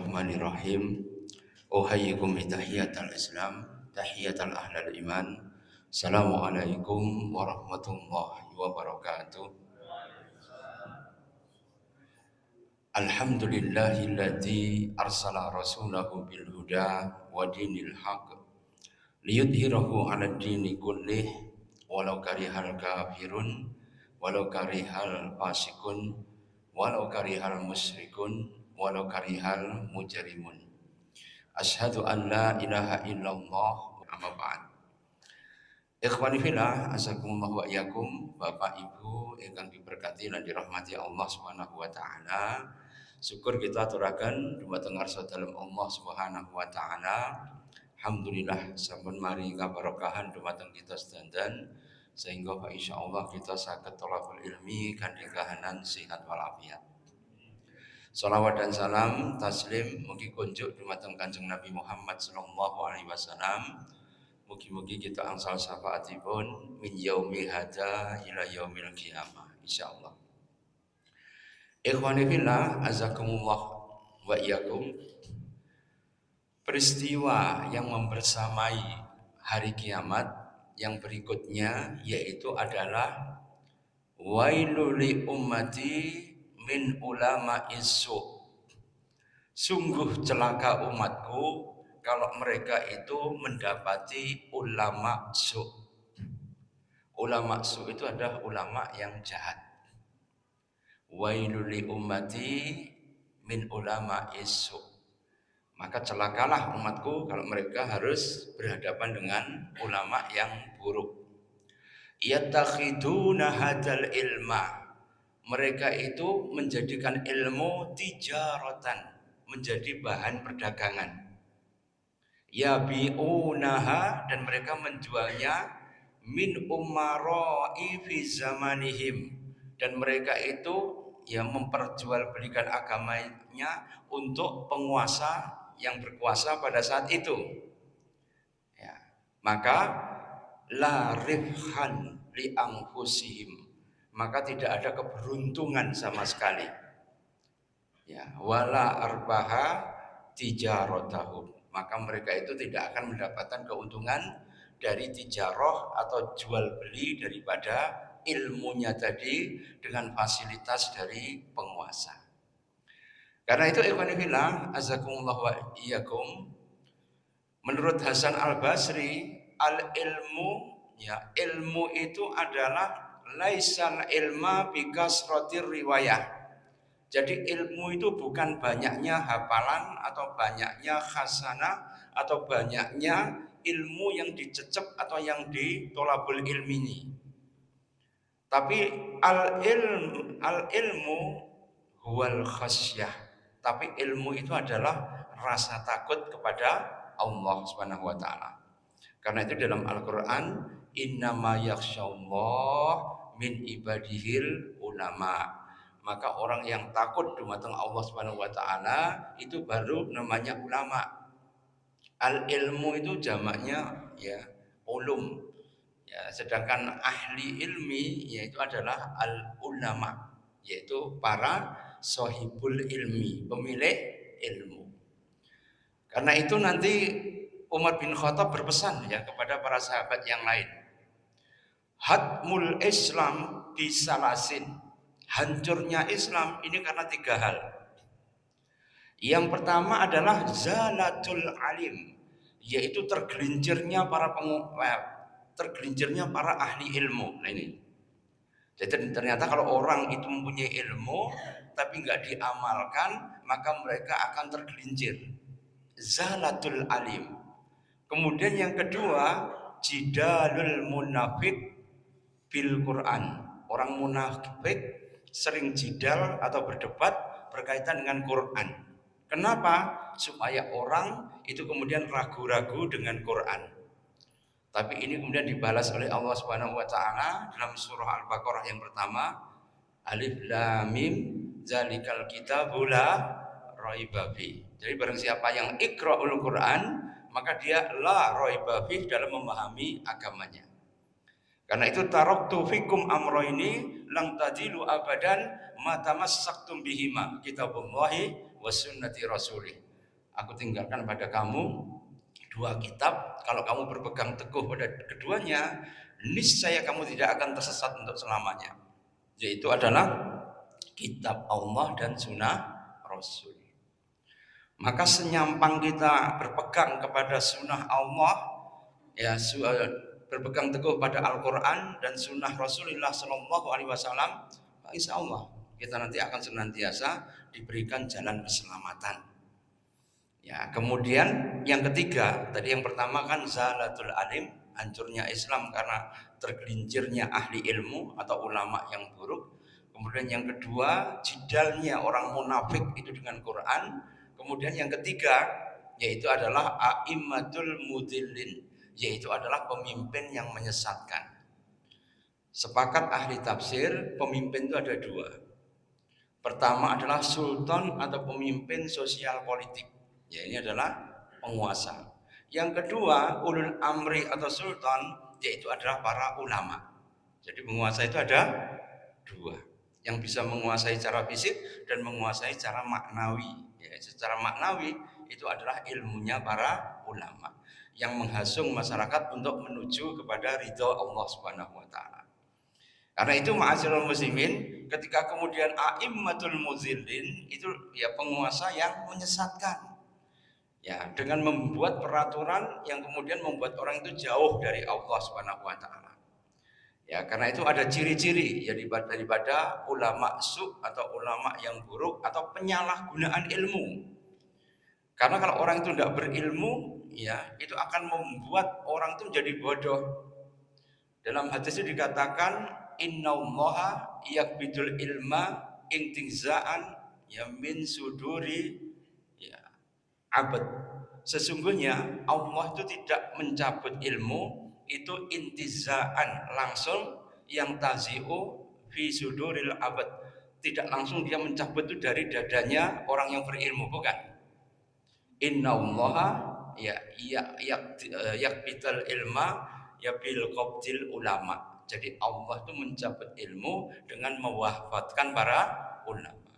Bismillahirrahmanirrahim. Uhayyikum bitahiyatal Islam, tahiyatal ahlal iman. Assalamualaikum warahmatullahi wabarakatuh. Alhamdulillahilladzi arsala rasulahu bil huda wa dinil haq liyudhhirahu 'alad dini kullih walau karihal kafirun walau karihal fasikun walau karihal musyrikun walau karihal mujrimun. Asyhadu an la ilaha illallah amma ba'd. Ikhwani fillah, azakumullah wa iyyakum, Bapak Ibu ingkang diberkati lan dirahmati Allah Subhanahu wa taala. Syukur kita aturaken dumateng ngarsa dalem Allah Subhanahu wa taala. Alhamdulillah sampun mari kabarokahan dumateng kita sedanten sehingga insyaallah kita saged thalabul ilmi kanthi kahanan sehat walafiat. Salawat dan salam taslim mugi kunjuk dumateng Kanjeng Nabi Muhammad sallallahu alaihi wasallam. Mugi-mugi kita angsal syafaatipun min yaumi hadza ila yaumil qiyamah insyaallah. Ikhwani fillah azakumullah wa iyyakum. Peristiwa yang membersamai hari kiamat yang berikutnya yaitu adalah wailul li ummati min ulama isu. Sungguh celaka umatku kalau mereka itu mendapati ulama su. Ulama su itu adalah ulama yang jahat. Wailul li ummati min ulama isu. Maka celakalah umatku kalau mereka harus berhadapan dengan ulama yang buruk. Yattakhiduna hadzal ilma. Mereka itu menjadikan ilmu tijaratan, menjadi bahan perdagangan. Yabi'unaha, dan mereka menjualnya min umara'i fi zamanihim, dan mereka itu yang memperjualbelikan agamanya untuk penguasa yang berkuasa pada saat itu. Ya, maka la rifhan li anfusihim, maka tidak ada keberuntungan sama sekali. Ya, wala arbaha tijaratahum, maka mereka itu tidak akan mendapatkan keuntungan dari tijarah atau jual beli daripada ilmunya tadi dengan fasilitas dari penguasa. Karena itu ikhwan fillah azakumullah wa iyyakum, menurut Hasan Al-Basri, ilmu itu adalah laisal ilma bikasratir riwayah. Jadi ilmu itu bukan banyaknya hafalan atau banyaknya khasanah atau banyaknya ilmu yang dicecep atau yang ditolabul ilmini. Tapi al-ilmu huwal khasyah. Tapi ilmu itu adalah rasa takut kepada Allah Subhanahu wa taala. Karena itu dalam Al-Qur'an innama yakhsyallah min ibadihil ulama. Maka orang yang takut dumateng Allah Subhanahu wa taala itu baru namanya ulama. Al ilmu itu jamaknya ya ulum. Ya, sedangkan ahli ilmi yaitu adalah al ulama, yaitu para sahibul ilmi, pemilik ilmu. Karena itu nanti Umar bin Khattab berpesan ya kepada para sahabat yang lain. Hatmul Islam bisalasin. Hancurnya Islam ini karena 3 hal. Yang pertama adalah zalatul alim, yaitu tergelincirnya para ahli ilmu. Nah ini. Jadi ternyata kalau orang itu mempunyai ilmu tapi nggak diamalkan, maka mereka akan tergelincir. Zalatul alim. Kemudian yang kedua, jidalul munafik bil Quran. Orang munafik sering jidal atau berdebat berkaitan dengan Quran. Kenapa? Supaya orang itu kemudian ragu-ragu dengan Quran. Tapi ini kemudian dibalas oleh Allah Subhanahu wa taala dalam surah Al-Baqarah yang pertama, Alif Lam Mim zalikal kitabul la raiba fi. Jadi barang siapa yang iqra'ul Quran, maka dia la raiba fi dalam memahami agamanya. Karena itu taraktu fikum amroini lang tadilu abadan ma tamassaktum bihima kitabullahi wa sunnati rasulih. Aku tinggalkan pada kamu dua kitab, kalau kamu berpegang teguh pada keduanya, niscaya kamu tidak akan tersesat untuk selamanya. Yaitu adalah kitab Allah dan sunnah Rasul. Maka senyampang kita berpegang kepada sunnah Allah, ya berpegang teguh pada Al-Quran dan sunnah Rasulullah Shallallahu Alaihi Wasallam, insya Allah kita nanti akan senantiasa diberikan jalan keselamatan. Ya, kemudian yang ketiga, tadi yang pertama kan zalatul alim, hancurnya Islam karena tergelincirnya ahli ilmu atau ulama yang buruk. Kemudian yang kedua, jidalnya orang munafik itu dengan Quran. Kemudian yang ketiga, yaitu adalah a'immatul mudillin, yaitu adalah pemimpin yang menyesatkan. Sepakat ahli tafsir, pemimpin itu ada dua. Pertama adalah sultan atau pemimpin sosial politik. Ya, ini adalah penguasa. Yang kedua, ulul amri atau sultan, yaitu adalah para ulama. Jadi penguasa itu ada dua, yang bisa menguasai secara fisik dan menguasai secara maknawi. Ya, secara maknawi itu adalah ilmunya para ulama yang menghasung masyarakat untuk menuju kepada ridha Allah Subhanahu wa taala. Karena itu ma'asyiral muslimin, ketika kemudian a'immatul muzillin itu ya penguasa yang menyesatkan. Ya, dengan membuat peraturan yang kemudian membuat orang itu jauh dari Allah Subhanahu wa taala. Ya, karena itu ada ciri-ciri ya daripada ulama su atau ulama yang buruk atau penyalahgunaan ilmu. Karena kalau orang itu tidak berilmu, ya itu akan membuat orang itu menjadi bodoh. Dalam hadis itu dikatakan innallaha yaqbidul ilma intizaan ya min suduri ya abad. Sesungguhnya Allah itu tidak mencabut ilmu itu intizaan langsung yang tazi'u fi suduril abad. Tidak langsung dia mencabut itu dari dadanya orang yang berilmu, bukan. Innallaha yaqbidul ilma ya bil qabdil ulama. Jadi Allah itu mencabut ilmu dengan mewafatkan para ulama.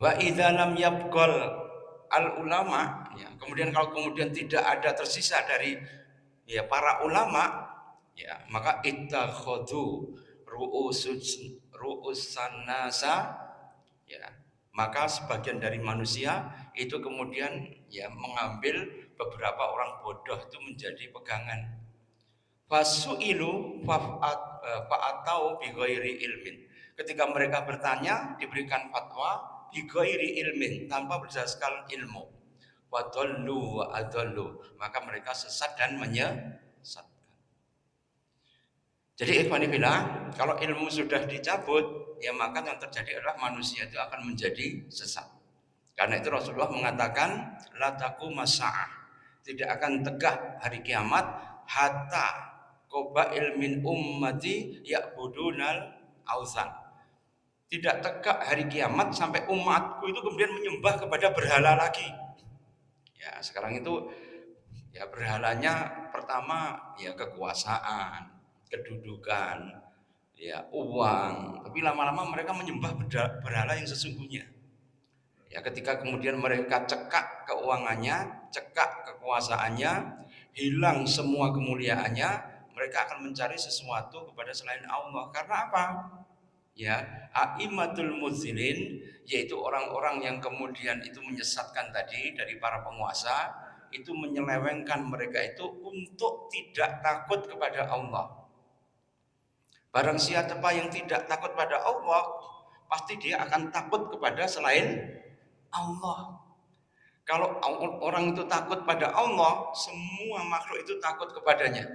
Wa idza lam yabqal al ulama, ya, kemudian kalau kemudian tidak ada tersisa dari ya para ulama, ya maka ittakhadhu ru'usan nasa, ya maka sebagian dari manusia itu kemudian ya mengambil beberapa orang bodoh itu menjadi pegangan. Fasu'ilu fa'atau bi ghairi ilmin. Ketika mereka bertanya diberikan fatwa bi ghairi ilmin, tanpa berdasarkan ilmu. Wadallu wa adallu, maka mereka sesat dan menyesatkan. Jadi ikhwani fillah, kalau ilmu sudah dicabut, ya maka yang terjadi adalah manusia itu akan menjadi sesat. Karena itu Rasulullah mengatakan la taquma sa'ah, tidak akan tegak hari kiamat hatta qabail min ummati ya'budunal ausan. Tidak tegak hari kiamat sampai umatku itu kemudian menyembah kepada berhala lagi. Ya, sekarang itu ya berhalanya pertama ya kekuasaan, kedudukan, ya uang. Tapi lama-lama mereka menyembah berhala yang sesungguhnya. Ya, ketika kemudian mereka cekak keuangannya, cekak kekuasaannya, hilang semua kemuliaannya, mereka akan mencari sesuatu kepada selain Allah. Karena apa? Ya, a'immatul muzilin, yaitu orang-orang yang kemudian itu menyesatkan tadi dari para penguasa, itu menyelewengkan mereka itu untuk tidak takut kepada Allah. Barang siapa yang tidak takut pada Allah, pasti dia akan takut kepada selain Allah. Kalau orang itu takut pada Allah, semua makhluk itu takut kepadanya.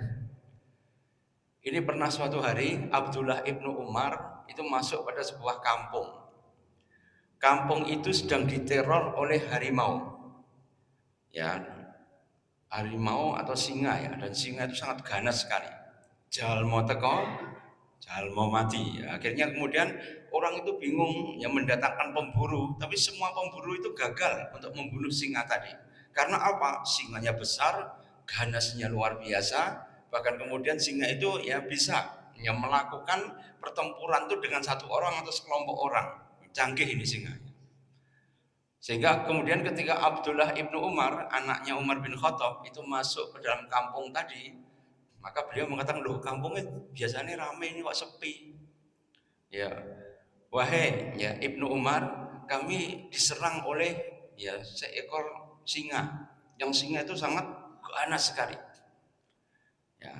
Ini pernah suatu hari Abdullah ibnu Umar itu masuk pada sebuah kampung. Kampung itu sedang diteror oleh harimau. Ya, harimau atau singa ya, dan singa itu sangat ganas sekali. Jalmo teko, jalmo mati. Ya, akhirnya kemudian orang itu bingung yang mendatangkan pemburu, tapi semua pemburu itu gagal untuk membunuh singa tadi. Karena apa? Singanya besar, ganasnya luar biasa, bahkan kemudian singa itu ya bisa yang melakukan pertempuran itu dengan satu orang atau sekelompok orang. Canggih ini singanya. Sehingga kemudian ketika Abdullah ibnu Umar, anaknya Umar bin Khattab itu masuk ke dalam kampung tadi, maka beliau mengatakan, loh kampungnya biasanya ramai ini kok sepi. Ya, wahai ya Ibnu Umar, kami diserang oleh ya seekor singa. Yang singa itu sangat ganas sekali. Ya,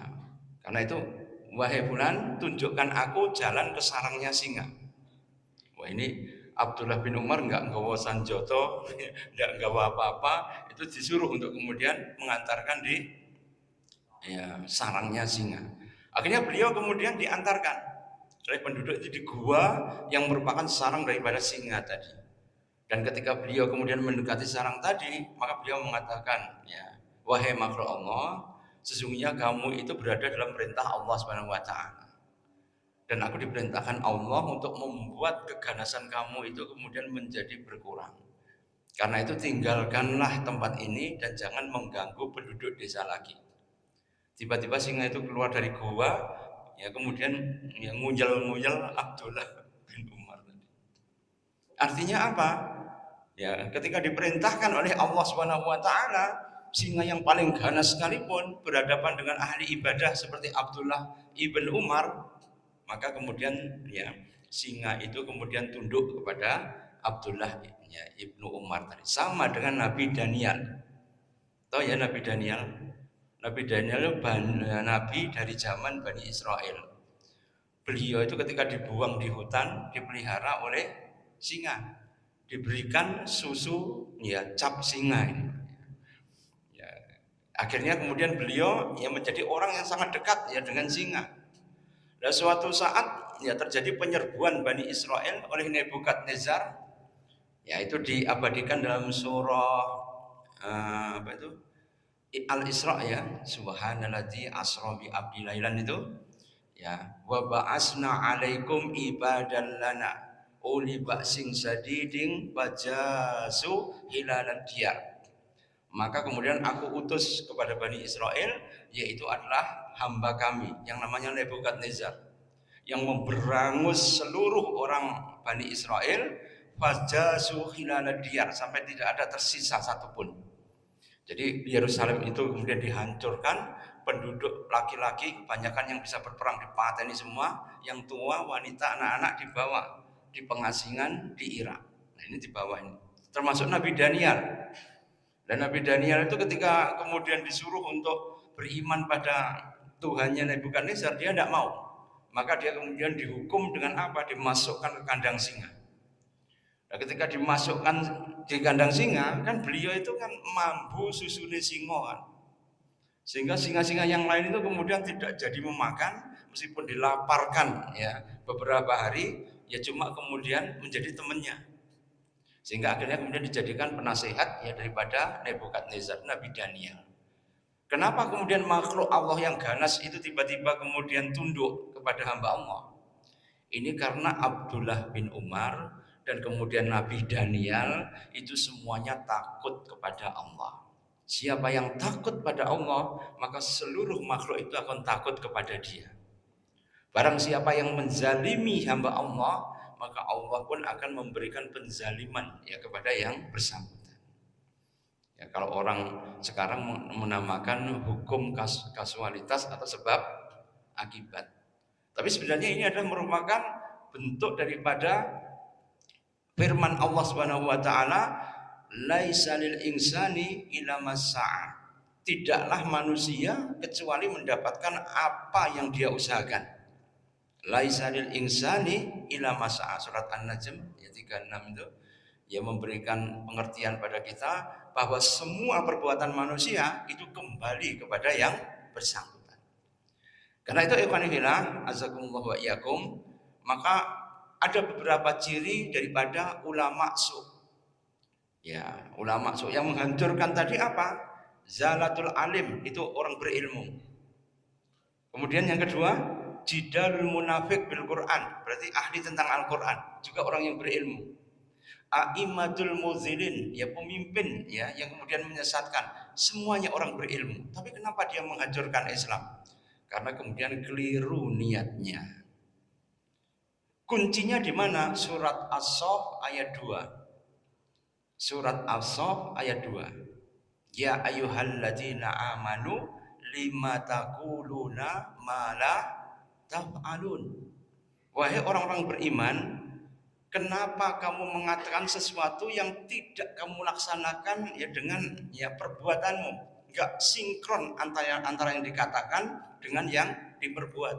karena itu wahai fulan, tunjukkan aku jalan ke sarangnya singa. Wah ini Abdullah bin Umar nggak nggawa sanjoto, nggak nggawa apa-apa, itu disuruh untuk kemudian mengantarkan di ya, sarangnya singa. Akhirnya beliau kemudian diantarkan oleh penduduk itu di gua yang merupakan sarang daripada singa tadi. Dan ketika beliau kemudian mendekati sarang tadi, maka beliau mengatakan, ya, wahai makhluk Allah, sesungguhnya kamu itu berada dalam perintah Allah Subhanahu wa taala. Dan aku diperintahkan Allah untuk membuat keganasan kamu itu kemudian menjadi berkurang. Karena itu tinggalkanlah tempat ini dan jangan mengganggu penduduk desa lagi. Tiba-tiba singa itu keluar dari gua, ya kemudian yang ngunyel-ngunyel Abdullah bin Umar. Artinya apa? Ya, ketika diperintahkan oleh Allah Subhanahu wa taala, singa yang paling ganas sekalipun berhadapan dengan ahli ibadah seperti Abdullah ibn Umar, maka kemudian ya singa itu kemudian tunduk kepada Abdullah ya, ibnu Umar tadi. Sama dengan Nabi Daniel. Tahu ya Nabi Daniel? Nabi Daniel nabi dari zaman Bani Israel. Beliau itu ketika dibuang di hutan dipelihara oleh singa, diberikan susu ya cap singa ini. Ya, akhirnya kemudian beliau ya menjadi orang yang sangat dekat ya dengan singa. Dan suatu saat ya terjadi penyerbuan Bani Israel oleh Nebukadnezar, yaitu diabadikan dalam surah apa itu Al-Isra ya, subhanalladzi asra bi abdi lailan itu ya, wa ba'asna 'alaikum ibadan lana uli ba'sin sadidin bajasu hilalad diyar. Maka kemudian aku utus kepada Bani Israel, yaitu adalah hamba kami yang namanya Nebukadnezar, yang memberangus seluruh orang Bani Israel, fajasu hilalad diyar, sampai tidak ada tersisa satupun. Jadi Yerusalem itu kemudian dihancurkan, penduduk laki-laki kebanyakan yang bisa berperang dipateni semua, yang tua, wanita, anak-anak dibawa di pengasingan di Irak. Nah ini dibawa ini, termasuk Nabi Daniel. Dan Nabi Daniel itu ketika kemudian disuruh untuk beriman pada Tuhannya Nebukadnezar, dia tidak mau. Maka dia kemudian dihukum dengan apa? Dimasukkan ke kandang singa. Nah, ketika dimasukkan di kandang singa, kan beliau itu kan mampu susune singo kan. Sehingga singa-singa yang lain itu kemudian tidak jadi memakan, meskipun dilaparkan ya beberapa hari, ya cuma kemudian menjadi temannya. Sehingga akhirnya kemudian dijadikan penasehat ya daripada Nebukadnezar, Nabi Daniel. Kenapa kemudian makhluk Allah yang ganas itu tiba-tiba kemudian tunduk kepada hamba Allah? Ini karena Abdullah bin Umar dan kemudian Nabi Daniel itu semuanya takut kepada Allah. Siapa yang takut pada Allah, maka seluruh makhluk itu akan takut kepada dia. Barang siapa yang menzalimi hamba Allah, maka Allah pun akan memberikan penzaliman ya kepada yang bersangkutan. Ya, kalau orang sekarang menamakan hukum kasualitas atau sebab akibat. Tapi sebenarnya ini adalah merupakan bentuk daripada firman Allah Subhanahu wa taala, laisa lil insani illa masa'a. Tidaklah manusia kecuali mendapatkan apa yang dia usahakan. Laisa lil insani illa masa'a. Surat An-Najm ayat 36 itu ya memberikan pengertian pada kita bahwa semua perbuatan manusia itu kembali kepada yang bersangkutan. Karena itu ikhwanillah azakumullah wa iyyakum, maka ada beberapa ciri daripada ulama su. Ya, ulama su yang menghancurkan tadi apa? Zalatul alim, itu orang berilmu. Kemudian yang kedua, jidalul munafik bil Quran, berarti ahli tentang Al-Quran, juga orang yang berilmu. A'immatul muzilin, ya pemimpin ya yang kemudian menyesatkan, semuanya orang berilmu. Tapi kenapa dia menghancurkan Islam? Karena kemudian keliru niatnya. Kuncinya di mana? Surat As-Saff ayat 2. Surat As-Saff ayat 2. Ya ayyuhalladzina amanu lima taquluna ma la taf'alun. Wahai orang-orang beriman, kenapa kamu mengatakan sesuatu yang tidak kamu laksanakan ya dengan ya perbuatanmu? Enggak sinkron antara yang dikatakan dengan yang diperbuat.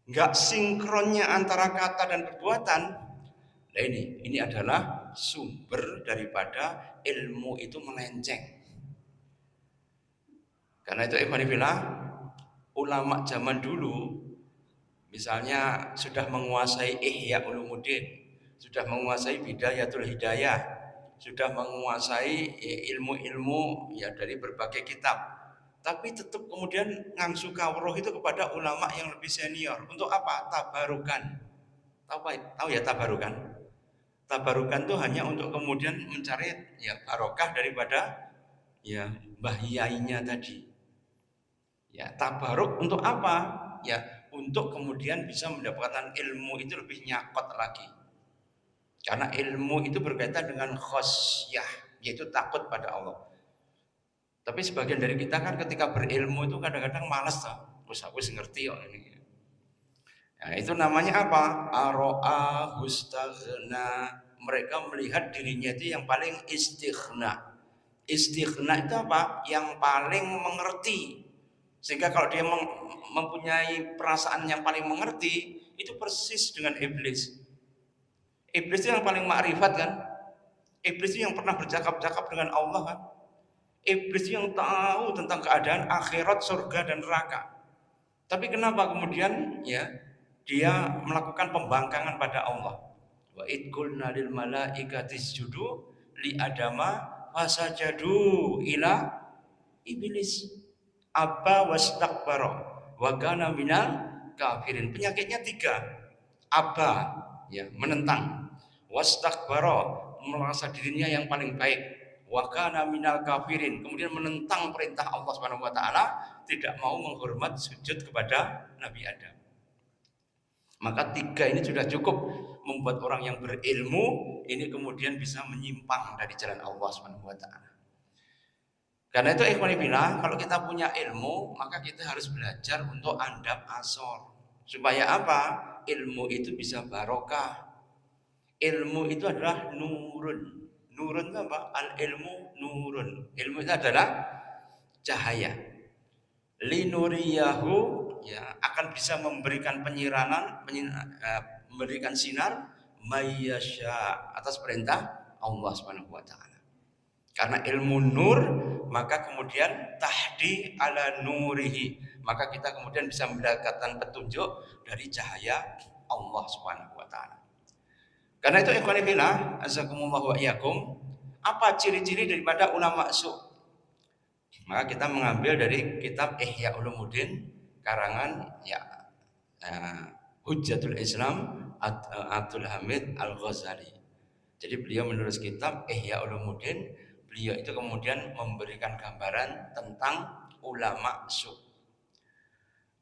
Enggak sinkronnya antara kata dan perbuatan. Nah ini adalah sumber daripada ilmu itu melenceng. Karena itu ikhwanifillah, ulama zaman dulu misalnya sudah menguasai Ihya Ulumuddin, sudah menguasai Bidayatul Hidayah, sudah menguasai ilmu-ilmu ya dari berbagai kitab. Tapi tetap kemudian ngangsu kawruh itu kepada ulama yang lebih senior. Untuk apa? Tabarukan. Tahu ya tabarukan? Tabarukan itu hanya untuk kemudian mencari ya barokah daripada ya mbah yainya tadi. Ya, tabaruk untuk apa? Ya, untuk kemudian bisa mendapatkan ilmu itu lebih nyakot lagi. Karena ilmu itu berkaitan dengan khosyah, yaitu takut pada Allah. Tapi sebagian dari kita kan ketika berilmu itu kadang-kadang malas lah. Wis ngerti kok ini. Nah, itu namanya apa? Aro'a hustaghna. Mereka melihat dirinya itu yang paling istighna. Istighna itu apa? Yang paling mengerti. Sehingga kalau dia mempunyai perasaan yang paling mengerti, itu persis dengan iblis. Iblis itu yang paling makrifat kan? Iblis itu yang pernah bercakap-cakap dengan Allah kan? Iblis itu yang tahu tentang keadaan akhirat, surga dan neraka. Tapi kenapa kemudian ya dia melakukan pembangkangan pada Allah? Wa id qulna lil malaikati isjudu li adama fasajadu ila iblis abba wastakbara wa kana minal kafirin. Penyakitnya 3. Abba ya menentang, wastakbara merasa dirinya yang paling baik, wa kana minal kafirin kemudian menentang perintah Allah Subhanahu wa taala, tidak mau menghormat sujud kepada Nabi Adam. Maka 3 ini sudah cukup membuat orang yang berilmu ini kemudian bisa menyimpang dari jalan Allah Subhanahu wa taala. Karena itu ikhwanifillah, kalau kita punya ilmu, maka kita harus belajar untuk andap asor. Supaya apa? Ilmu itu bisa barokah. Ilmu itu adalah nurun. Nurun itu apa? Al ilmu nurun. Ilmu itu adalah cahaya. Linuriyahu ya akan bisa memberikan penyiranan, memberikan sinar mayyasya atas perintah Allah Subhanahu wa taala. Karena ilmu nur, maka kemudian tahdi ala nurihi, maka kita kemudian bisa mendapatkan petunjuk dari cahaya Allah Subhanahu wa taala. Karena itu ikhwan fillah, azakumullah wa iyyakum, apa ciri-ciri daripada ulama su'? Maka kita mengambil dari kitab Ihya Ulumuddin karangan ya Hujjatul Islam Abdul Hamid Al-Ghazali. Jadi beliau menulis kitab Ihya Ulumuddin. Beliau itu kemudian memberikan gambaran tentang ulama su.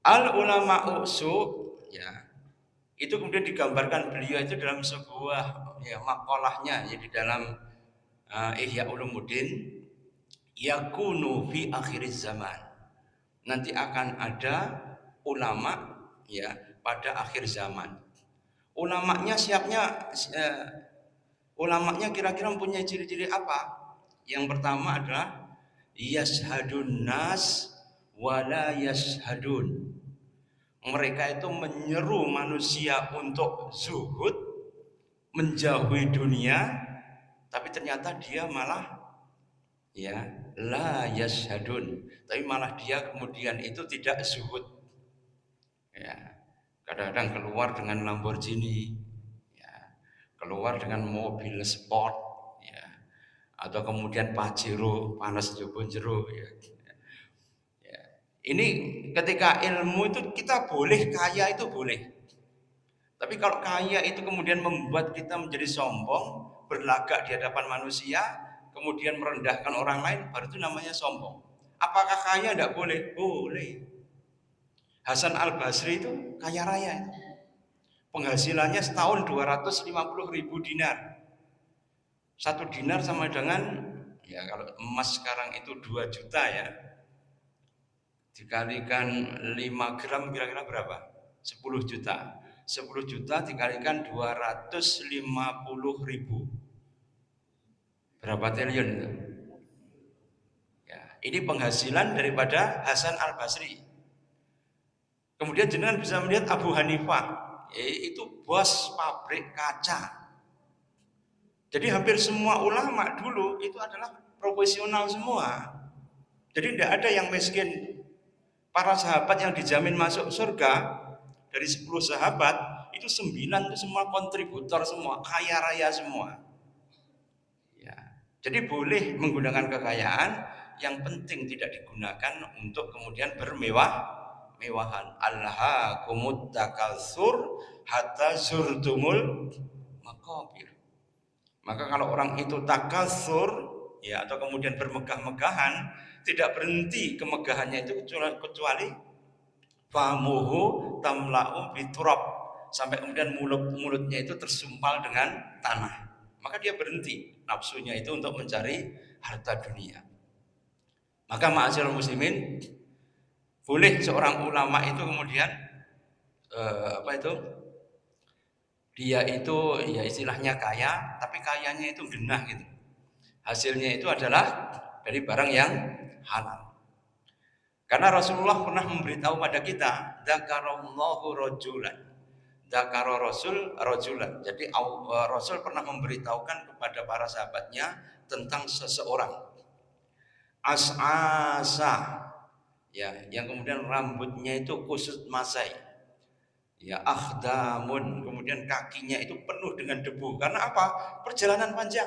Al ulama su ya itu kemudian digambarkan beliau itu dalam sebuah ya makalahnya ya di dalam Ihya Ulumuddin, yakunu fi akhir zaman. Nanti akan ada ulama ya pada akhir zaman. Ulamanya ulamanya kira-kira mempunyai ciri-ciri apa? Yang pertama adalah yashhadun nas wala yashhadun. Mereka itu menyeru manusia untuk zuhud, menjauhi dunia, tapi ternyata dia malah ya la yashhadun, tapi malah dia kemudian itu tidak zuhud. Ya, kadang-kadang keluar dengan Lamborghini, ya, keluar dengan mobil sport, atau kemudian Pajero panas jero ya. Ya. Ini ketika ilmu itu kita boleh kaya itu boleh. Tapi kalau kaya itu kemudian membuat kita menjadi sombong, berlagak di hadapan manusia, kemudian merendahkan orang lain, baru itu namanya sombong. Apakah kaya tidak boleh? Boleh. Hasan Al-Basri itu kaya raya itu. Penghasilannya setahun 250.000 dinar. 1 dinar sama dengan, ya kalau emas sekarang itu 2 juta ya, dikalikan 5 gram kira-kira berapa? 10 juta. 10 juta dikalikan 250.000. Berapa triliun itu? Ya, ini penghasilan daripada Hasan Al-Basri. Kemudian jenengan bisa melihat Abu Hanifah, itu bos pabrik kaca. Jadi hampir semua ulama dulu itu adalah profesional semua. Jadi tidak ada yang miskin. Para sahabat yang dijamin masuk surga dari 10 sahabat itu 9 itu semua kontributor semua, kaya raya semua. Ya. Jadi boleh menggunakan kekayaan, yang penting tidak digunakan untuk kemudian bermewah-mewahan. Alhaakumut takatsur hatta zurtumul maqabir. Maka kalau orang itu takatsur ya atau kemudian bermegah-megahan, tidak berhenti kemegahannya itu kecuali famuhu tamla'u biturab, sampai kemudian mulutnya itu tersumpal dengan tanah. Maka dia berhenti nafsunya itu untuk mencari harta dunia. Maka ma'asyiral muslimin, boleh seorang ulama itu kemudian dia itu ya istilahnya kaya, tapi kayanya itu genah gitu. Hasilnya itu adalah dari barang yang halal. Karena Rasulullah pernah memberitahu pada kita, dzakarallahu rajulan. Dzakara Rasul rajulan. Jadi Rasul pernah memberitahukan kepada para sahabatnya tentang seseorang. As'asa, ya, yang kemudian rambutnya itu kusut masai. Ya, akhdamun, kemudian kakinya itu penuh dengan debu. Karena apa? Perjalanan panjang.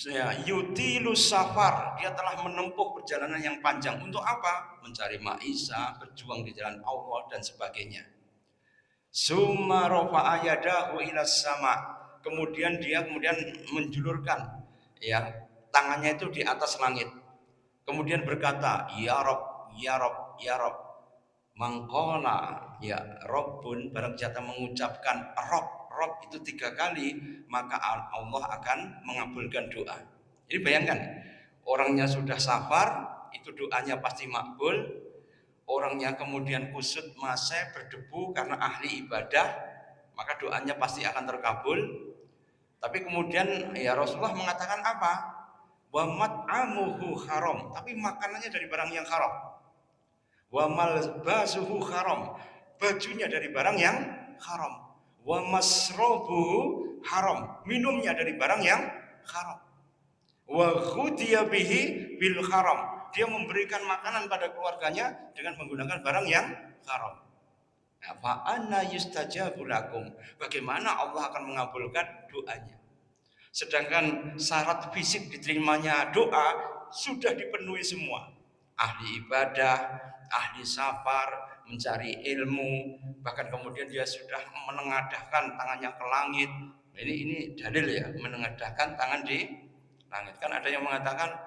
Ya, yutilus safar, dia telah menempuh perjalanan yang panjang. Untuk apa? Mencari maisha, berjuang di jalan Allah dan sebagainya. Summa rafa'a yadahu ila sama. Kemudian dia menjulurkan ya tangannya itu di atas langit. Kemudian berkata, ya Rob, ya Rob, ya Rob. Mangkola, ya Robbun, barang siapa mengucapkan Rob, Rob itu 3 kali, maka Allah akan mengabulkan doa. Jadi bayangkan, orangnya sudah safar, itu doanya pasti makbul. Orangnya kemudian kusut masai berdebu karena ahli ibadah, maka doanya pasti akan terkabul. Tapi kemudian ya Rasulullah mengatakan apa? Wa mat'amuhu haram, tapi makanannya dari barang yang haram. Wa malbasuhu haram, bajunya dari barang yang haram. Wa masrobuhu haram, minumnya dari barang yang haram. Wa khudiya bihi bil haram, dia memberikan makanan pada keluarganya dengan menggunakan barang yang haram. Fa anna yustajabu lakum, bagaimana Allah akan mengabulkan doanya? Sedangkan syarat fisik diterimanya doa sudah dipenuhi semua. Ahli ibadah, ahli safar, mencari ilmu, bahkan kemudian dia sudah menengadahkan tangannya ke langit. Ini dalil ya, menengadahkan tangan di langit. Kan ada yang mengatakan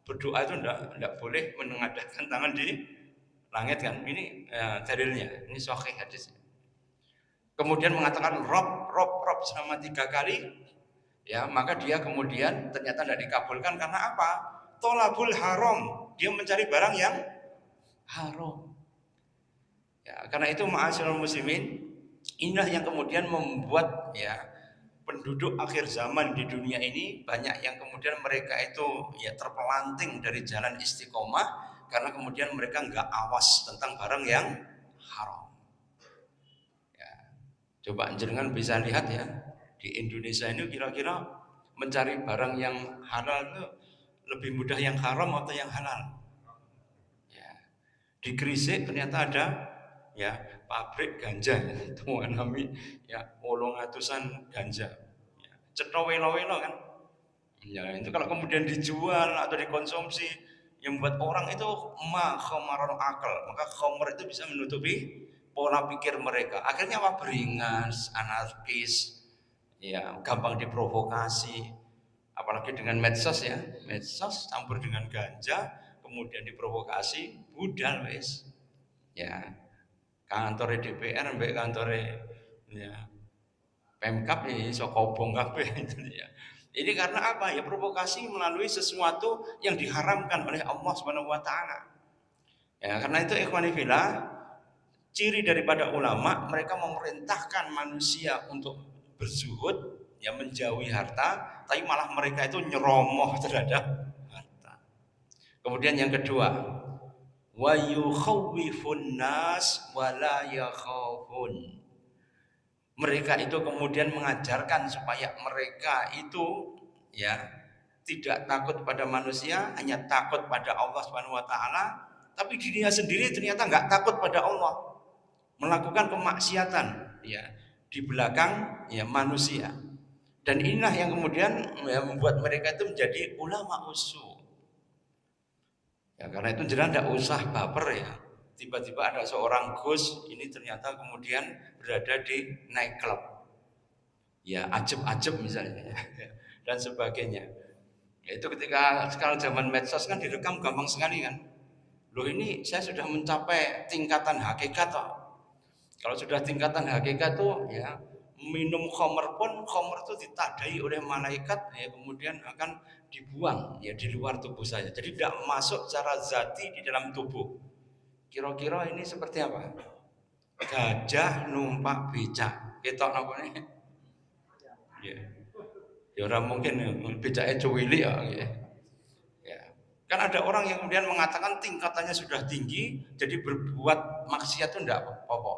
berdoa itu tidak boleh menengadahkan tangan di langit kan. Ini dalilnya, ini sahih hadis. Kemudian mengatakan Rob, Rob, Rob selama 3 kali, ya maka dia kemudian ternyata tidak dikabulkan karena apa? Tolabul haram, dia mencari barang yang haram. Ya, karena itu ma'asyiral muslimin, inilah yang kemudian membuat ya penduduk akhir zaman di dunia ini banyak yang kemudian mereka itu ya terpelanting dari jalan istiqomah karena kemudian mereka nggak awas tentang barang yang haram. Ya, coba jenengan bisa lihat ya, di Indonesia ini kira-kira mencari barang yang halal itu lebih mudah yang haram atau yang halal? Ya. Di Gresik ternyata ada ya pabrik ganja itu nami ya 800-an ganja. Ya. Cetha welo-welo kan. Ya, itu kalau kemudian dijual atau dikonsumsi yang membuat orang itu khamarul akal, maka khamar itu bisa menutupi pola pikir mereka. Akhirnya apa? Beringas, anarkis, ya gampang diprovokasi. Apalagi dengan medsos ya, medsos campur dengan ganja, kemudian diprovokasi, budal wis. Ya, kantor DPR, mbek kantor ya Pemkap ini iso kobong kabeh ya. Ini karena apa? Ya provokasi melalui sesuatu yang diharamkan oleh Allah Subhanahu wa taala. Ya, karena itu ikhwani fillah, ciri daripada ulama, mereka memerintahkan manusia untuk berzuhud, ya menjauhi harta, tapi malah mereka itu nyeromoh terhadap harta. Kemudian yang kedua, wa yukhawwifun nas wa la yakhafun. Mereka itu kemudian mengajarkan supaya mereka itu ya tidak takut pada manusia, hanya takut pada Allah Subhanahu wa taala, tapi dirinya sendiri ternyata nggak takut pada Allah, melakukan kemaksiatan ya di belakang ya manusia. Dan inilah yang kemudian ya, membuat mereka itu menjadi ulama usul. Ya karena itu jelas tidak usah baper ya. Tiba-tiba ada seorang Gus ini ternyata kemudian berada di night club. Ya ajeb-ajeb misalnya dan sebagainya. Ya, itu ketika sekarang zaman medsos kan direkam gampang sekali kan. Loh ini saya sudah mencapai tingkatan hakikat toh. Kalau sudah tingkatan hakikat tuh ya minum khamr pun khamr itu ditadai oleh malaikat ya kemudian akan dibuang ya di luar tubuh saya. Jadi tidak masuk secara zati di dalam tubuh. Kira-kira ini seperti apa? Gajah numpak becak. Ketok napa nih? Ya. Ya orang mungkin becaknya cuwili ya. Ya. Kan ada orang yang kemudian mengatakan tingkatannya sudah tinggi, jadi berbuat maksiat itu tidak apa-apa.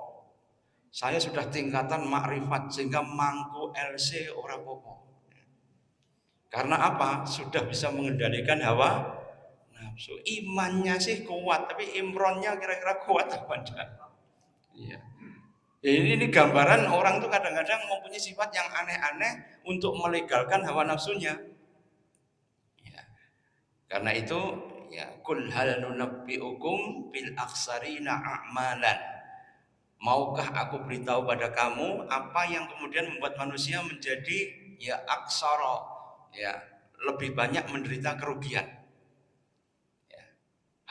Saya sudah tingkatan makrifat sehingga mangku LC ora popo. Karena apa? Sudah bisa mengendalikan hawa nafsu. Imannya sih kuat, tapi imronnya kira-kira kuat apa enggak? Iya. Ya, ini gambaran orang tuh kadang-kadang mempunyai sifat yang aneh-aneh untuk melegalkan hawa nafsunya. Ya. Karena itu ya kul hal nunabbiukum bil aksarina a'malan. Maukah aku beritahu pada kamu apa yang kemudian membuat manusia menjadi ya aksara, ya lebih banyak menderita kerugian. Ya.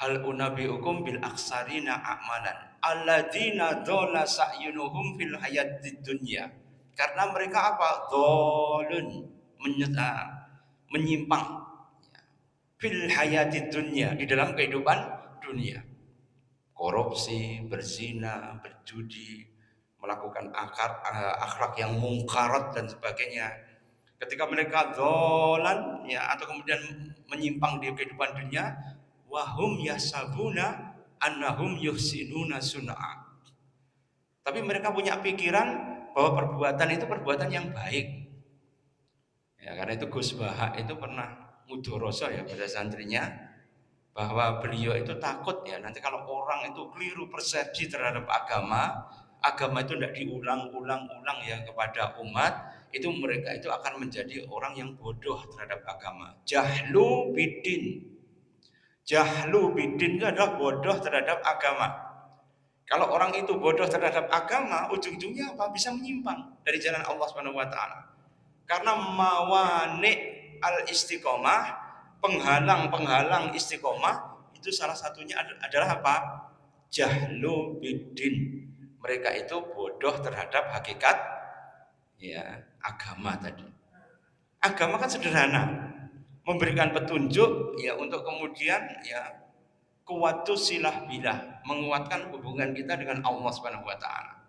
Hal unabiukum bil aksarina a'malan alladzina dhalla sa'yunuhum fil hayatid dunya. Karena mereka apa? Dhalun, menyimpang ya. Fil hayatid dunya, di dalam kehidupan dunia. Korupsi, berzina, berjudi, melakukan akhlak yang mungkarat dan sebagainya. Ketika mereka dolan ya atau kemudian menyimpang di kehidupan dunia, wahum yasabuna annahum yuhsinuna sun'a. Tapi mereka punya pikiran bahwa perbuatan itu perbuatan yang baik. Ya, karena itu Gus Bahak itu pernah mudoroso ya pada santrinya, bahwa beliau itu takut ya nanti kalau orang itu keliru persepsi terhadap agama itu tidak diulang-ulang ya kepada umat, itu mereka itu akan menjadi orang yang bodoh terhadap agama. Jahlu bidin itu adalah bodoh terhadap agama. Kalau orang itu bodoh terhadap agama, ujung-ujungnya apa? Bisa menyimpang dari jalan Allah Subhanahu wa taala. Karena mawani al istiqomah, penghalang istiqomah itu salah satunya adalah apa? Jahlu bidin. Mereka itu bodoh terhadap hakikat ya agama tadi. Agama kan sederhana, memberikan petunjuk ya untuk kemudian ya kuwatu silah bilah, menguatkan hubungan kita dengan Allah Subhanahu wa taala.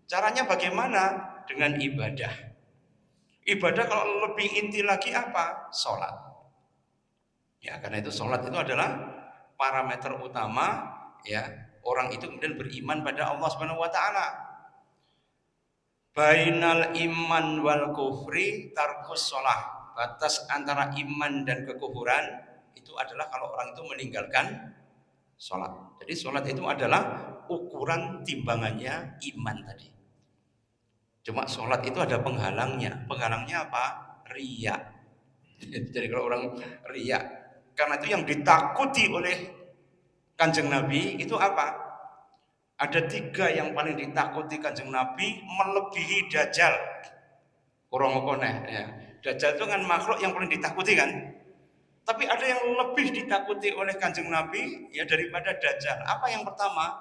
Caranya bagaimana? Dengan ibadah. Ibadah kalau lebih inti lagi apa? Sholat. Ya, karena itu sholat itu adalah parameter utama ya orang itu kemudian beriman pada Allah Subhanahu wa taala. Bainal iman wal kufri tarkus sholat. Batas antara iman dan kekufuran itu adalah kalau orang itu meninggalkan sholat. Jadi sholat itu adalah ukuran timbangannya iman tadi. Cuma sholat itu ada penghalangnya. Penghalangnya apa? Riya. Jadi kalau orang riya, karena itu yang ditakuti oleh Kanjeng Nabi itu apa? Ada 3 yang paling ditakuti Kanjeng Nabi melebihi Dajjal. Kurang koneh ya. Dajjal itu kan makhluk yang paling ditakuti kan? Tapi ada yang lebih ditakuti oleh Kanjeng Nabi ya daripada Dajjal. Apa yang pertama?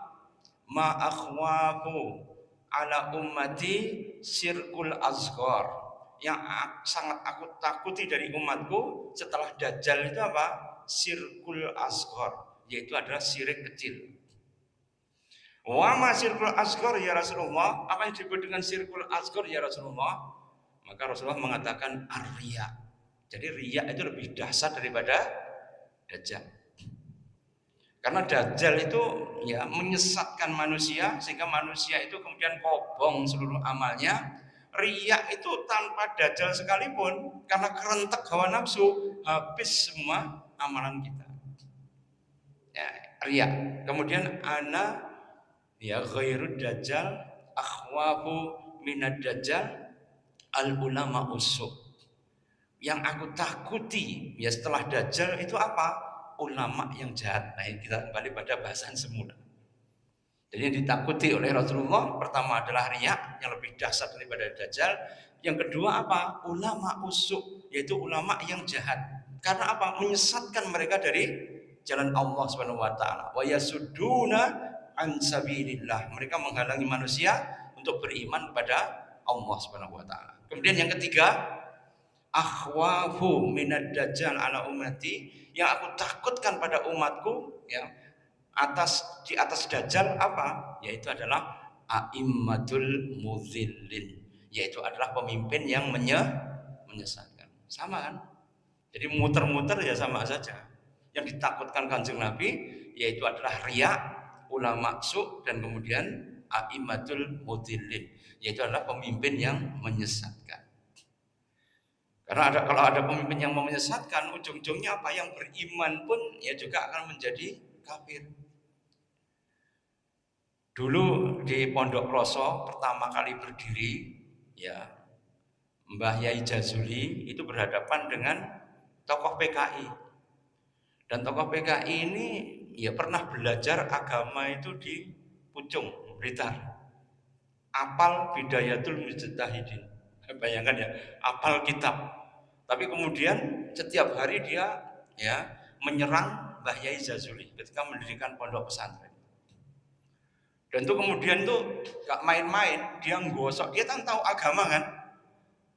Ma akhwafu ala ummati syirkul azghar. Yang sangat aku takuti dari umatku setelah Dajjal itu apa? Syirkul azghar, yaitu adalah syirik kecil. Wa ma syirkul asghar ya Rasulullah? Apa yang disebut dengan syirkul asghar ya Rasulullah? Maka Rasulullah mengatakan ar-riya. Jadi riya itu lebih dahsyat daripada dajjal. Karena dajjal itu ya menyesatkan manusia sehingga manusia itu kemudian kobong seluruh amalnya. Riya itu tanpa dajjal sekalipun karena kerentek hawa nafsu habis semua amalan kita. Ya, riya. Kemudian ana ya ghairud dajjal akhwafu minad dajjal al ulama usuk. Yang aku takuti ya setelah dajjal itu apa? Ulama yang jahat. Nah, kita kembali pada bahasan semula. Jadi yang ditakuti oleh Rasulullah pertama adalah riya yang lebih dahsyat daripada dajjal. Yang kedua apa? Ulama usuk, yaitu ulama yang jahat. Karena apa? Menyesatkan mereka dari jalan Allah Subhanahu wa taala. Wa yasudduna an sabilillah. Mereka menghalangi manusia untuk beriman kepada Allah Subhanahu wa taala. Kemudian yang ketiga, akhwafu minad dajjal ala ummati, yang aku takutkan pada umatku ya di atas dajjal apa? Yaitu adalah a'immatul mudhillin, yaitu adalah pemimpin yang menyesatkan. Sama kan? Jadi muter-muter ya sama saja. Yang ditakutkan Kanjeng Nabi yaitu adalah riya, ulama su, dan kemudian a'immatul mudhillin, yaitu adalah pemimpin yang menyesatkan. Karena kalau ada pemimpin yang menyesatkan, ujung-ujungnya apa? Yang beriman pun ya juga akan menjadi kafir. Dulu di Pondok Ploso pertama kali berdiri, ya Mbah Yai Jazuli itu berhadapan dengan tokoh PKI. Dan tokoh PKI ini ya pernah belajar agama itu di Pucung, Blitar. Apal Bidayatul Mujtahidin. Bayangkan ya, apal kitab. Tapi kemudian setiap hari dia ya menyerang Mbah Yai Jazuli ketika mendirikan pondok pesantren. Dan itu kemudian tuh gak main-main, dia nggosok, dia kan tahu agama kan.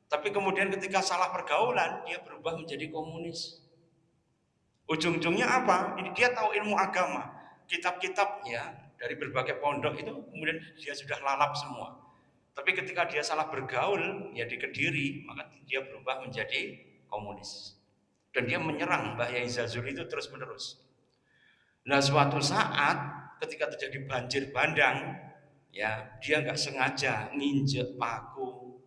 Tapi kemudian ketika salah pergaulan, dia berubah menjadi komunis. Ujung-ujungnya apa? Ini dia tahu ilmu agama, kitab-kitab ya dari berbagai pondok itu kemudian dia sudah lalap semua. Tapi ketika dia salah bergaul ya di Kediri, maka dia berubah menjadi komunis. Dan dia menyerang Mbah Yai Jazuli itu terus-menerus. Nah, suatu saat ketika terjadi banjir bandang, ya dia nggak sengaja nginjek paku,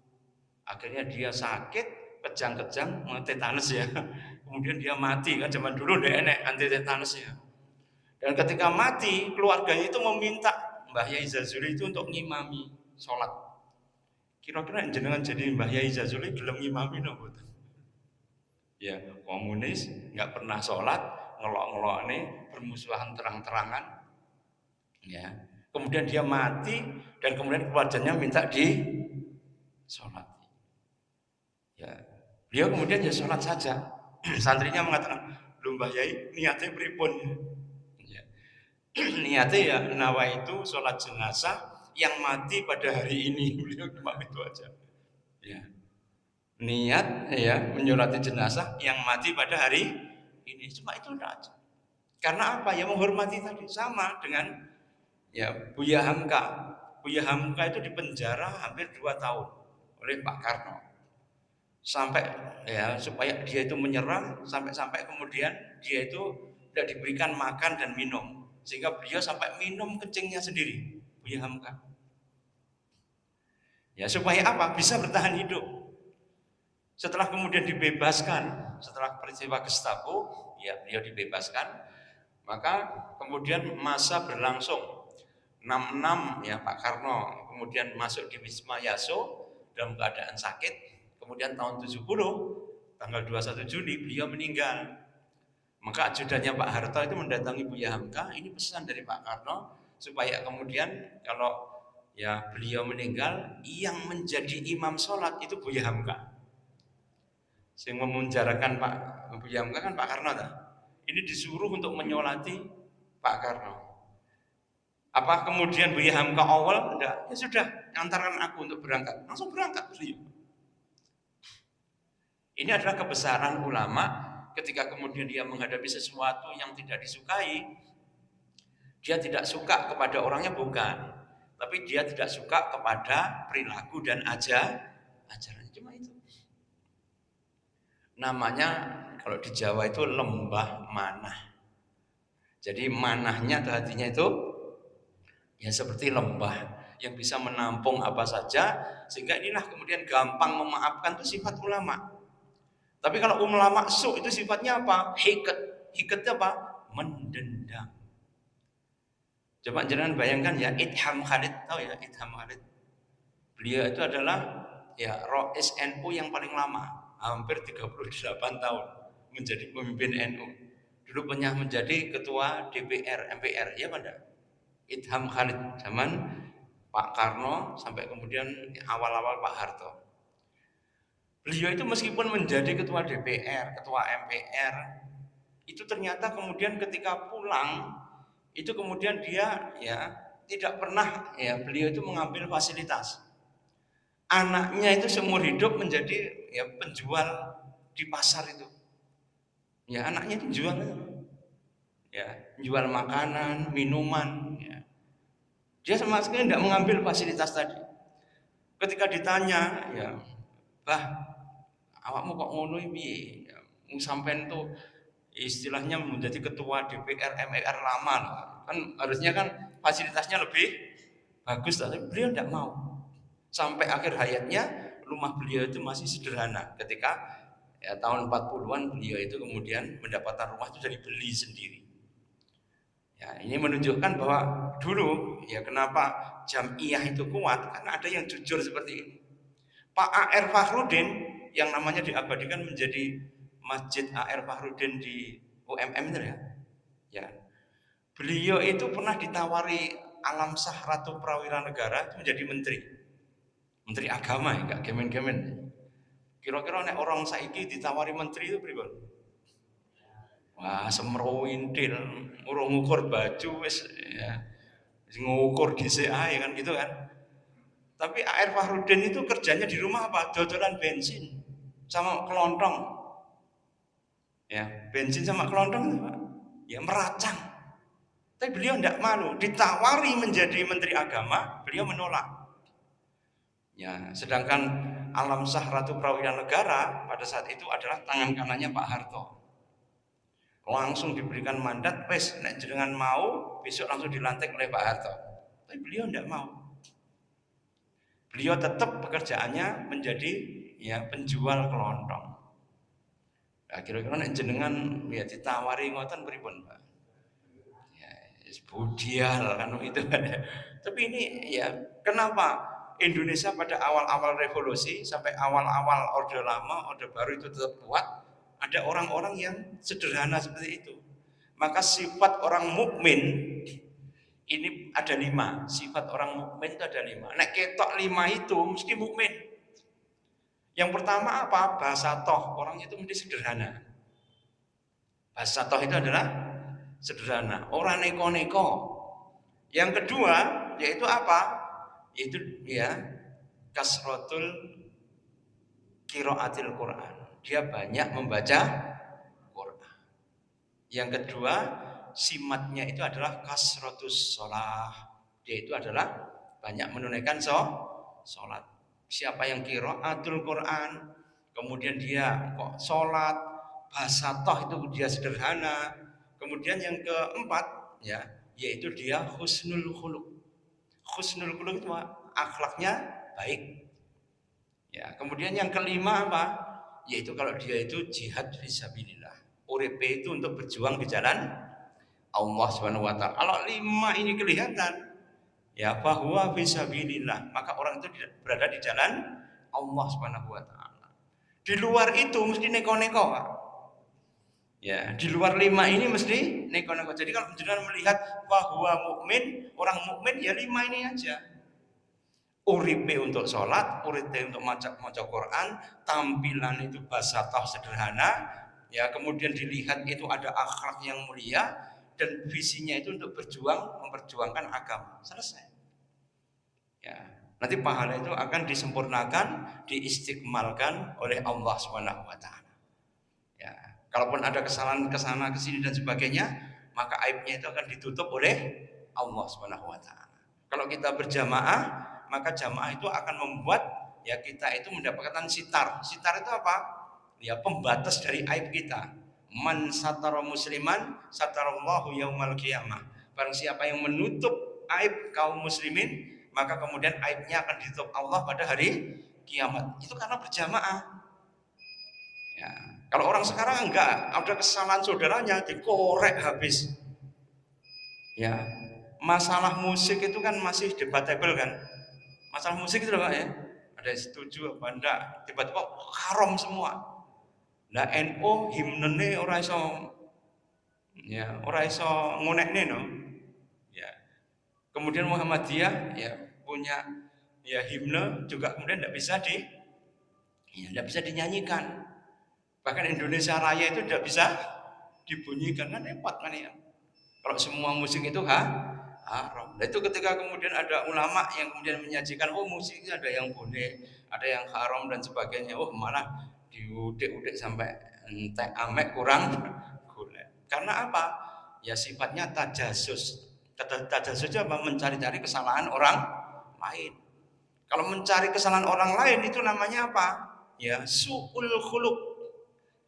akhirnya dia sakit, kejang-kejang, tetanus ya. Kemudian dia mati, kan zaman dulu udah enek anti tetanus ya. Dan ketika mati, keluarganya itu meminta Mbah Yai Jazuli itu untuk ngimami sholat. Kira-kira jenengan jadi Mbah Yai Jazuli gelem ngimami nopo? Ya komunis, nggak pernah sholat, ngelok-ngelok nih, bermusuhan terang-terangan. Ya, kemudian dia mati dan kemudian keluarganya minta di sholat. Ya, dia kemudian ya sholat saja. Santrinya mengatakan, "Lho Mbah Yai, niatnya pripun?" Ya. Niatnya ya nawa itu sholat jenazah yang mati pada hari ini. Beliau cuma itu aja. Ya. Niat ya menyolati jenazah yang mati pada hari ini, cuma itu aja. Karena apa? Ya menghormati tadi, sama dengan ya Buya Hamka. Buya Hamka itu dipenjara hampir 2 tahun oleh Pak Karno. Sampai ya supaya dia itu menyerah, sampai kemudian dia itu tidak diberikan makan dan minum, sehingga beliau sampai minum kencingnya sendiri, Buya Hamka. Ya supaya apa? Bisa bertahan hidup. Setelah kemudian dibebaskan, setelah peristiwa Gestapo, ya beliau dibebaskan, maka kemudian masa berlangsung 66 ya Pak Karno kemudian masuk di Wisma Yaso dalam keadaan sakit. Kemudian tahun 70 tanggal 21 Juni beliau meninggal. Maka ajudannya Pak Harto itu mendatangi Buya Hamka, ini pesan dari Pak Karno supaya kemudian kalau ya beliau meninggal yang menjadi imam sholat itu Buya Hamka. Yang memenjarakan Pak Buya Hamka kan Pak Karno. Ini disuruh untuk menyolati Pak Karno. Apa kemudian Buya Hamka awal? Enggak. Ya sudah, antarkan aku untuk berangkat. Langsung berangkat beliau. Ini adalah kebesaran ulama ketika kemudian dia menghadapi sesuatu yang tidak disukai, dia tidak suka kepada orangnya bukan, tapi dia tidak suka kepada perilaku dan ajaran. Cuma itu. Namanya kalau di Jawa itu lembah manah. Jadi manahnya hatinya itu ya seperti lembah yang bisa menampung apa saja, sehingga inilah kemudian gampang memaafkan itu sifat ulama. Tapi kalau ulama su itu sifatnya apa? Hikat. Hikatnya apa? Mendendam. Coba jangan bayangkan ya, Idham Khalid, tahu ya Idham Khalid? Beliau itu adalah ya Rois NU yang paling lama, hampir 38 tahun menjadi pemimpin NU. Dulu pernah menjadi ketua DPR, MPR, ya pada Idham Khalid zaman Pak Karno sampai kemudian awal-awal Pak Harto. Beliau itu meskipun menjadi ketua DPR, ketua MPR, itu ternyata kemudian ketika pulang itu kemudian dia ya tidak pernah ya beliau itu mengambil fasilitas. Anaknya itu seumur hidup menjadi ya penjual di pasar itu. Ya anaknya itu jual ya, jual makanan, minuman ya. Dia sama sekali tidak mengambil fasilitas tadi. Ketika ditanya ya, "Bah, awakmu kok ngono piye?" Ya, sampean tuh istilahnya menjadi ketua DPR MPR lama loh. Kan harusnya kan fasilitasnya lebih bagus, tapi beliau tidak mau. Sampai akhir hayatnya rumah beliau itu masih sederhana. Ketika ya, tahun 40-an beliau itu kemudian mendapatkan rumah itu dari beli sendiri. Ya, ini menunjukkan bahwa dulu ya kenapa Jamiah itu kuat karena ada yang jujur seperti ini. Pak A.R. Fakhrudin yang namanya diabadikan menjadi Masjid A.R. Fakhrudin di UMM itu ya. Ya. Beliau itu pernah ditawari Alam Sah Ratu Prawira Negara itu menjadi menteri. Menteri agama ya, enggak gemen-gemen. Kira-kira nek orang saiki ditawari menteri itu pripun? Wah, semrowintil, urung ngukur baju wis ya. Ngukur dhisik ae kan gitu kan. Tapi A.R. Fakhrudin itu kerjanya di rumah apa? Dodolan bensin sama kelontong. Ya, bensin sama kelontong itu Pak. Ya meracang. Tapi beliau tidak malu, ditawari menjadi menteri agama, beliau menolak. Ya, sedangkan Alam Sah Ratu Prawira Negara pada saat itu adalah tangan kanannya Pak Harto. Langsung diberikan mandat, wes nek jenengan mau besok langsung dilantik oleh Pak Harto. Tapi beliau tidak mau. Beliau tetap pekerjaannya menjadi ya penjual kelontong. Nah, kira-kira nek jenengan ya ditawari ngoten pripun, Pak? Ya, budial kan itu kan. Tapi ini ya kenapa Indonesia pada awal-awal revolusi sampai awal-awal Orde Lama, Orde Baru itu tetap kuat, ada orang-orang yang sederhana seperti itu. Maka sifat orang mukmin ini ada 5. Sifat orang mukmin itu ada 5. Nek ketok 5 itu mesti mukmin. Yang pertama apa? Bahasa toh. Orang itu mesti sederhana. Bahasa toh itu adalah sederhana. Orang neko-neko. Yang kedua yaitu apa? Itu ya kasrotul qiraatil Quran. Dia banyak membaca Quran. Yang kedua, simatnya itu adalah kasrotus sholah. Dia itu adalah banyak menunaikan sholat. Siapa yang qiraatul Quran, kemudian dia kok sholat, bahasa toh itu dia sederhana. Kemudian yang keempat, ya, yaitu dia husnul khuluq. Husnul khuluq itu akhlaknya baik. Ya, kemudian yang kelima apa? Yaitu kalau dia itu jihad fisabilillah. Uripe itu untuk berjuang di jalan Allah Subhanahu wa taala. Kalau 5 ini kelihatan ya bahwa fisabilillah, maka orang itu berada di jalan Allah Subhanahu wa taala. Di luar itu mesti neko-neko, Pak. Ya, di luar 5 ini mesti neko-neko. Jadi kalau jenengan melihat bahwa mukmin, orang mukmin ya 5 ini aja. Uripe untuk sholat, uripe untuk maca Quran, tampilan itu basatah sederhana, ya kemudian dilihat itu ada akhlak yang mulia, dan visinya itu untuk memperjuangkan agama. Selesai. Ya, nanti pahala itu akan disempurnakan, diistiqmalkan oleh Allah Subhanahu wa taala. Ya, kalaupun ada kesalahan ke sana ke sini dan sebagainya, maka aibnya itu akan ditutup oleh Allah Subhanahu wa taala. Kalau kita berjamaah, maka jamaah itu akan membuat ya kita itu mendapatkan sitar. Sitar itu apa? Ya pembatas dari aib kita. Man satara musliman satarallahu yaumal qiyamah. Barang siapa yang menutup aib kaum muslimin, maka kemudian aibnya akan ditutup Allah pada hari kiamat. Itu karena berjamaah. Ya, kalau orang sekarang enggak, ada kesalahan saudaranya dikorek habis. Ya, masalah musik itu kan masih debatable kan. Masalah musik itu loh Pak ya. Ada yang setuju apa enggak? Tiba-tiba haram semua. Lah NU himnene ora iso ya, ora iso ngonekne no. Ya. Kemudian Muhammadiyah ya punya ya himne juga kemudian tidak bisa dinyanyikan. Bahkan Indonesia Raya itu tidak bisa dibunyikan kan repot kan ya. Kalau semua musik itu haram. Nah itu ketika kemudian ada ulama yang kemudian menyajikan, oh musik ada yang boleh, ada yang haram dan sebagainya. Oh malah diudik-udik sampai entek amek kurang gula. Karena apa? Ya sifatnya tajasus. Tajasus itu apa? Mencari-cari kesalahan orang lain. Kalau mencari kesalahan orang lain itu namanya apa? Ya su'ul khuluq.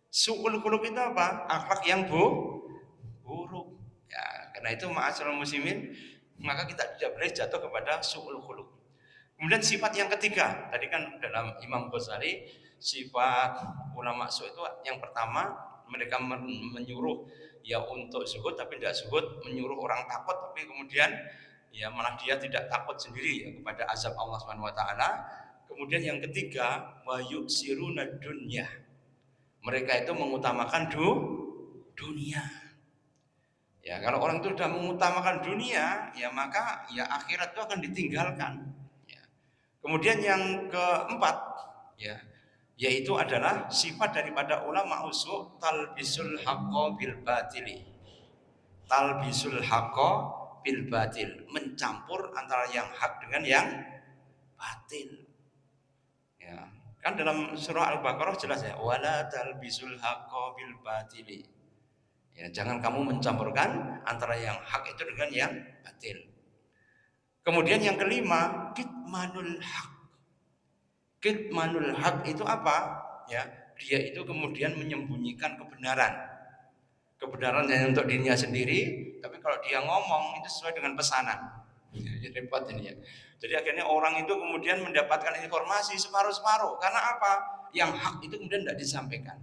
Su'ul khuluq itu apa? Akhlak yang buruk. Ya, karena itu ma'asyiral muslimin, maka kita tidak boleh jatuh kepada su'ul khuluq. Kemudian sifat yang ketiga, tadi kan dalam Imam Ghazali, sifat ulama su itu yang pertama, mereka menyuruh ya untuk zuhud tapi tidak zuhud, menyuruh orang takut tapi kemudian ya malah dia tidak takut sendiri ya kepada azab Allah Subhanahu wa taala. Kemudian yang ketiga, wa yusiruna dunya. Mereka itu mengutamakan dunia. Ya, kalau orang itu sudah mengutamakan dunia, ya maka ya akhirat itu akan ditinggalkan. Ya. Kemudian yang keempat, ya, yaitu adalah sifat daripada ulama usul talbisul haqqo bil batili. Talbisul haqqo bil batil, mencampur antara yang hak dengan yang batil. Ya, kan dalam surah Al-Baqarah jelas ya, wala talbisul haqqo bil batili. Ya, jangan kamu mencampurkan antara yang hak itu dengan yang batil. Kemudian yang kelima, kitmanul haq. Kitmanul haq itu apa? Ya, dia itu kemudian menyembunyikan kebenaran. Kebenaran hanya untuk dirinya sendiri, tapi kalau dia ngomong itu sesuai dengan pesanan. Ya, repot ini ya. Jadi akhirnya orang itu kemudian mendapatkan informasi separuh-separuh. Karena apa? Yang hak itu kemudian tidak disampaikan.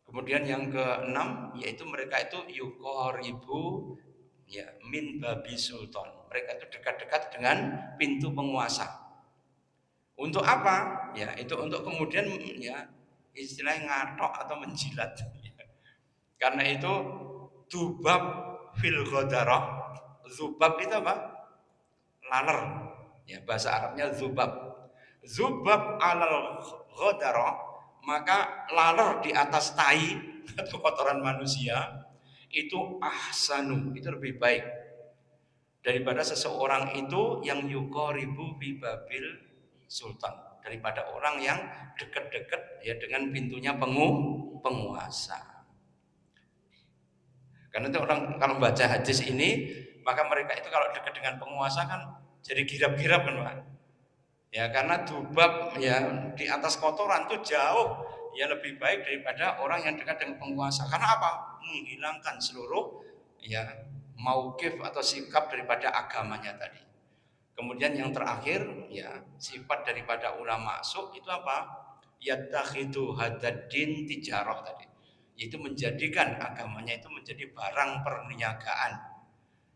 Kemudian yang keenam yaitu mereka itu yuqaribu ya min babi sultan. Mereka itu dekat-dekat dengan pintu penguasa. Untuk apa? Ya, itu untuk kemudian ya istilahnya ngatok atau menjilat. Karena itu dubab fil ghadarah. Zubab itu apa? Laler. Ya, bahasa Arabnya zubab. Zubab alal ghadarah, maka laler di atas tai atau kotoran manusia itu ahsanu, itu lebih baik daripada seseorang itu yang yuqaribu bi babil sultan, daripada orang yang dekat-dekat ya dengan pintunya penguasa. Karena itu orang kalau baca hadis ini, maka mereka itu kalau dekat dengan penguasa kan jadi girap-girap kan Pak. Ya karena dubab ya di atas kotoran itu jauh ya lebih baik daripada orang yang dekat dengan penguasa. Karena apa? Menghilangkan seluruh ya mauqif atau sikap daripada agamanya tadi. Kemudian yang terakhir ya sifat daripada ulama su itu apa? Yatakhidu hadaddin tijarah tadi. Yaitu menjadikan agamanya itu menjadi barang perniagaan.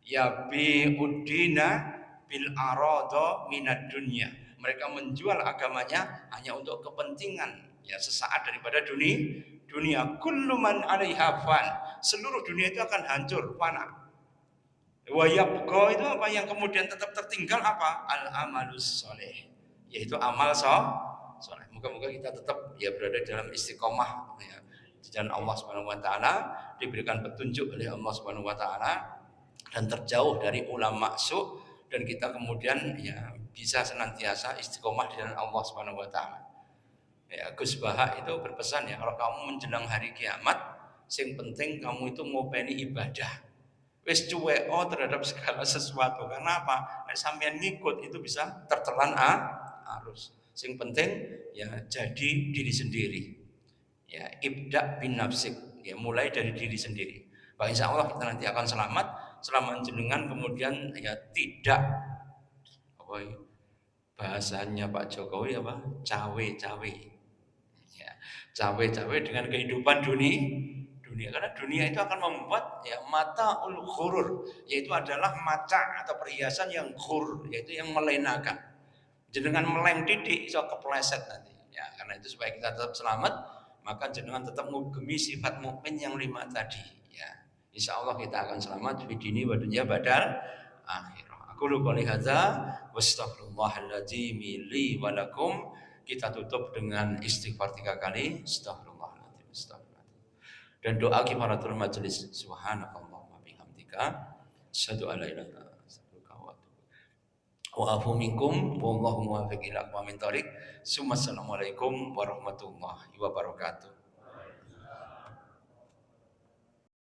Ya bi'uddina bil arada minad dunya. Mereka menjual agamanya hanya untuk kepentingan ya sesaat daripada dunia. Kullu man 'alaiha fan. Seluruh dunia itu akan hancur, fana. Wa yabqa itu apa yang kemudian tetap tertinggal apa? Al amalus soleh. Yaitu amal soleh. Moga-moga kita tetap ya berada dalam istiqomah ya. jalan Allah Subhanahu wa taala, diberikan petunjuk oleh Allah Subhanahu wa taala dan terjauh dari ulama su, dan kita kemudian ya bisa senantiasa istiqomah di jalan Allah Subhanahu wa taala. Ya, Gus Baha itu berpesan ya, kalau kamu menjelang hari kiamat, yang penting kamu itu ngopeni ibadah. Wis cuweo terhadap segala sesuatu. Karena apa? Nek sampean ngikut itu bisa tertelan arus. Yang penting ya jadi diri sendiri. Ya, ibda bin nafsik. Ya, mulai dari diri sendiri. Bahwa insya Allah kita nanti akan selamat selama jenengan kemudian ya tidak apa ya, bahasanya Pak Jokowi apa? Cawe-cawe. Ya, cawe-cawe dengan kehidupan dunia, karena dunia itu akan membuat ya mata ul ghurur, yaitu adalah maca atau perhiasan yang ghurur, yaitu yang melenakan. Jenengan meleng titik iso kepleset nanti. Ya, karena itu supaya kita tetap selamat, maka jenengan tetap ngugemi sifat mukmin yang 5 tadi. Ya, insya Allah kita akan selamat di dini wa dunya badal akhirah. Aku lu qouli hadza wastaghfirullahaladzim li wa lakum. Kita tutup dengan istighfar 3 kali. Astaghfirullahaladzim, astaghfirullahaladzim. Dan doa kifaratul majelis. Subhanakallahumma bihamdika asyhadu an la ilaha illa anta astaghfiruka wa atubu ilaik. Wa afu minkum wallahu muwaffiq ila aqwamit thoriq. Assalamualaikum warahmatullahi wabarakatuh.